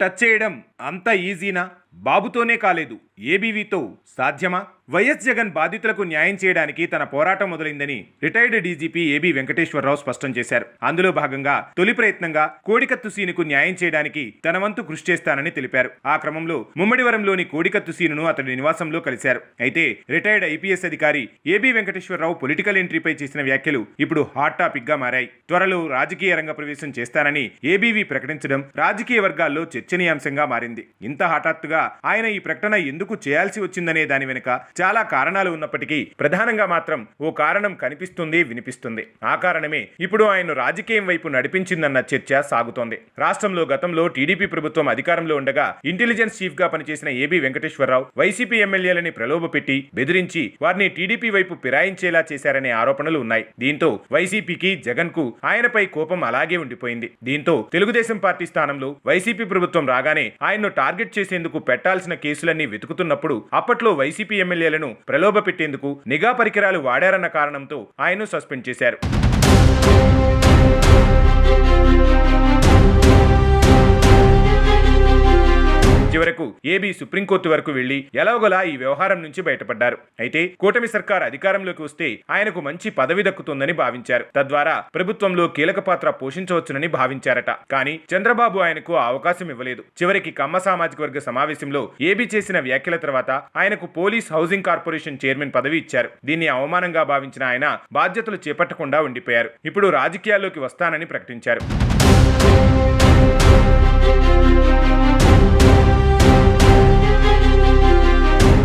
Touch చేయడం అంత ఈజీనా? బాబుతోనే కాలేదు, ఏబీవీతో సాధ్యమా? వైఎస్ జగన్ బాధితులకు న్యాయం చేయడానికి తన పోరాటం మొదలైందని రిటైర్డ్ డీజీపీ ఏబీ వెంకటేశ్వరరావు స్పష్టం చేశారు. అందులో భాగంగా తొలి ప్రయత్నంగా కోడికత్తు సీనుకు న్యాయం చేయడానికి తన వంతు కృషి చేస్తానని తెలిపారు. ఆ క్రమంలో ముమ్మడివరంలోని కోడికత్తు సీనును అతడి నివాసంలో కలిశారు. అయితే రిటైర్డ్ ఐపీఎస్ అధికారి ఏబీ వెంకటేశ్వరరావు పొలిటికల్ ఎంట్రీపై చేసిన వ్యాఖ్యలు ఇప్పుడు హాట్ టాపిక్ గా మారాయి. త్వరలో రాజకీయ రంగ ప్రవేశం చేస్తానని ఏబీవీ ప్రకటించడం రాజకీయ వర్గాల్లో చర్చనీయాంశంగా మారింది. ఇంత హఠాత్తుగా ఆయన ఈ ప్రకటన ఎందుకు చేయాల్సి వచ్చిందనే దాని వెనుక చాలా కారణాలు ఉన్నప్పటికీ ప్రధానంగా మాత్రం ఓ కారణం కనిపిస్తుంది, వినిపిస్తుంది. ఆ కారణమే ఇప్పుడు ఆయన రాజకీయం వైపు నడిపించిందన్న చర్చ సాగుతోంది. రాష్ట్రంలో గతంలో టీడీపీ ప్రభుత్వం అధికారంలో ఉండగా ఇంటెలిజెన్స్ చీఫ్ గా పనిచేసిన ఏబీ వెంకటేశ్వరరావు వైసీపీ ఎమ్మెల్యేలని ప్రలోభపెట్టి బెదిరించి వారిని టీడీపీ వైపు ఫిరాయించేలా చేశారనే ఆరోపణలు ఉన్నాయి. దీంతో వైసీపీకి, జగన్ కు ఆయనపై కోపం అలాగే ఉండిపోయింది. దీంతో తెలుగుదేశం పార్టీ స్థానంలో వైసీపీ ప్రభుత్వం రాగానే ఆయన్ను టార్గెట్ చేసేందుకు పెట్టాల్సిన కేసులన్నీ వెతుకుతున్నప్పుడు అప్పట్లో వైసీపీ ఎమ్మెల్యేలను ప్రలోభ పెట్టేందుకు నిఘా పరికరాలు వాడారన్న కారణంతో ఆయన్ను సస్పెండ్ చేశారు. చివరకు ఏబీ సుప్రీంకోర్టు వరకు వెళ్లి ఎలాగోలా ఈ వ్యవహారం నుంచి బయటపడ్డారు. అయితే కూటమి సర్కార్ అధికారంలోకి వస్తే ఆయనకు మంచి పదవి దక్కుతుందని భావించారు. తద్వారా ప్రభుత్వంలో కీలక పాత్ర పోషించవచ్చునని భావించారట. కానీ చంద్రబాబు ఆయనకు ఆ అవకాశం ఇవ్వలేదు. చివరికి కమ్మ సామాజిక వర్గ సమావేశంలో ఏబీ చేసిన వ్యాఖ్యల తర్వాత ఆయనకు పోలీస్ హౌసింగ్ కార్పొరేషన్ చైర్మన్ పదవి ఇచ్చారు. దీన్ని అవమానంగా భావించిన ఆయన బాధ్యతలు చేపట్టకుండా ఉండిపోయారు. ఇప్పుడు రాజకీయాల్లోకి వస్తానని ప్రకటించారు.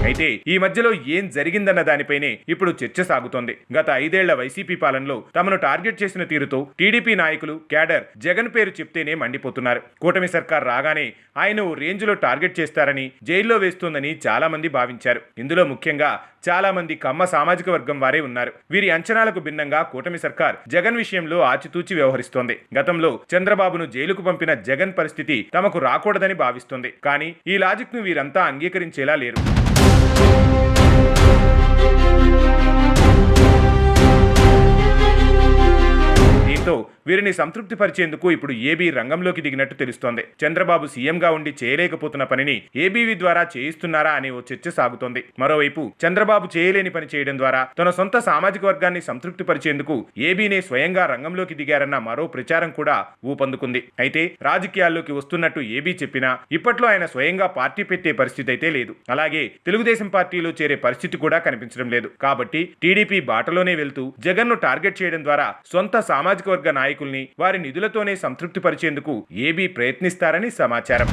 అయితే ఈ మధ్యలో ఏం జరిగిందన్న దానిపైనే ఇప్పుడు చర్చ సాగుతోంది. గత 5 ఏళ్ల వైసీపీ పాలనలో తమను టార్గెట్ చేసిన తీరుతో టీడీపీ నాయకులు, క్యాడర్ జగన్ పేరు చెప్తేనే మండిపోతున్నారు. కూటమి సర్కార్ రాగానే ఆయన ఓ రేంజ్లో టార్గెట్ చేస్తారని, జైల్లో వేస్తోందని చాలా మంది భావించారు. ఇందులో ముఖ్యంగా చాలా మంది కమ్మ సామాజిక వర్గం వారే ఉన్నారు. వీరి అంచనాలకు భిన్నంగా కూటమి సర్కార్ జగన్ విషయంలో ఆచితూచి వ్యవహరిస్తోంది. గతంలో చంద్రబాబును జైలుకు పంపిన జగన్ పరిస్థితి తమకు రాకూడదని భావిస్తుంది. కానీ ఈ లాజిక్ ను వీరంతా అంగీకరించేలా లేరు. దీంతో వీరిని సంతృప్తి పరిచేందుకు ఇప్పుడు ఏబీ రంగంలోకి దిగినట్టు తెలుస్తోంది. చంద్రబాబు సీఎంగా ఉండి చేయలేకపోతున్న పనిని ఏబీవీ ద్వారా చేయిస్తున్నారా అనే ఓ చర్చ సాగుతోంది. మరోవైపు చంద్రబాబు చేయలేని పని చేయడం ద్వారా తన సొంత సామాజిక వర్గాన్ని సంతృప్తి పరిచేందుకు ఏబీనే స్వయంగా రంగంలోకి దిగారన్న మరో ప్రచారం కూడా ఊపందుకుంది. అయితే రాజకీయాల్లోకి వస్తున్నట్టు ఏబీ చెప్పినా ఇప్పట్లో ఆయన స్వయంగా పార్టీ పెట్టే పరిస్థితి అయితే లేదు. అలాగే తెలుగుదేశం పార్టీలో చేరే పరిస్థితి కూడా కనిపించడం లేదు. కాబట్టి టీడీపీ బాటలోనే వెళ్తూ జగన్ ను టార్గెట్ చేయడం ద్వారా సొంత సామాజిక వర్గ నాయకుల్ని వారి నిధులతోనే సంతృప్తి పరిచేందుకు ఏబీ ప్రయత్నిస్తారని సమాచారం.